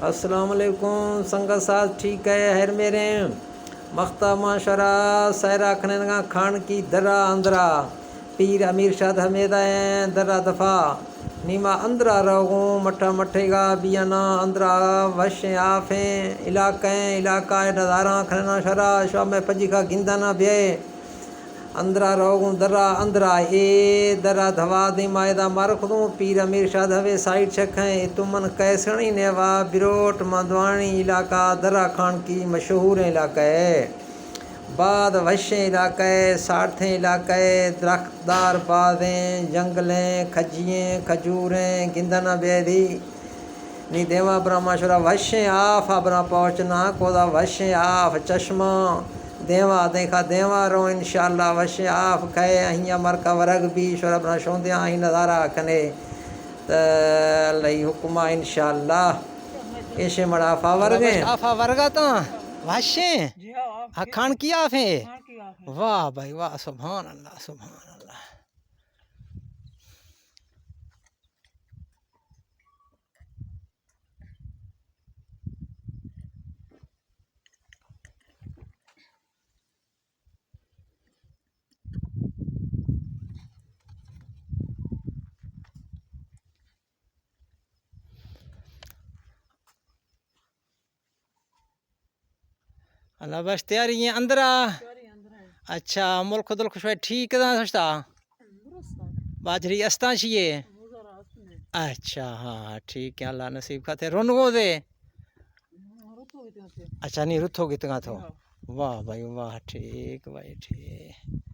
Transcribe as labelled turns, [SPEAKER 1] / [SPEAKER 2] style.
[SPEAKER 1] अस्सलाम वालेकुम संगत साथ ठीक है हर मेरे मख्ता माशरा सैरा खनगा खान की दरा अंदरा पीर अमीर शाद हमेदा दरा दफ़ा नीमा अंदरा रहो मठा मठेगा बियाना अंदरा वश आफे इलाका नज़ारा खनना शरा शो में पजी का गिंदा ना बे अंदरा रहो दरा अंदरा ए दरा धवा दे मायदा मार खुदू पीर अमीर शाद हवे साइड छखें तुमन कैसणी नेवा बिरोट मधवाणी इलाका दरा खान की मशहूर इलाका है बाद वशे इलाका है सारथे इलाका है दरख्तदार बादें जंगलें खजिएँ खजूरें गिंदना बेदी नी देवा ब्रह्माशुरा वशे आफ अपना पहुँचना कोदा वशे आफ चश्मा देवा देखा देवा रो इंशाल्लाह वशे आफ कहे अहिया मरका वरग भी ईश्वर अपना शोंदिया ही नज़ारा कने त लई हुक्मा इंशाल्लाह ऐसे मड़ा आफा वर्गा तो वशे हाँ खान की आफ है वाह भाई वाह सुभान अल्लाह सुभान अल्लाह। अल्लाह बस तैयारी है अंदरा अच्छा मुल्क दुल्क शोय ठीक है सस्ता बाजरी अस्ता छिए अच्छा हाँ ठीक है अल्लाह नसीब खाते रोनगो दे अच्छा नहीं रुथोगी तंगा तो वाह भाई वाह ठीक भाई ठीक।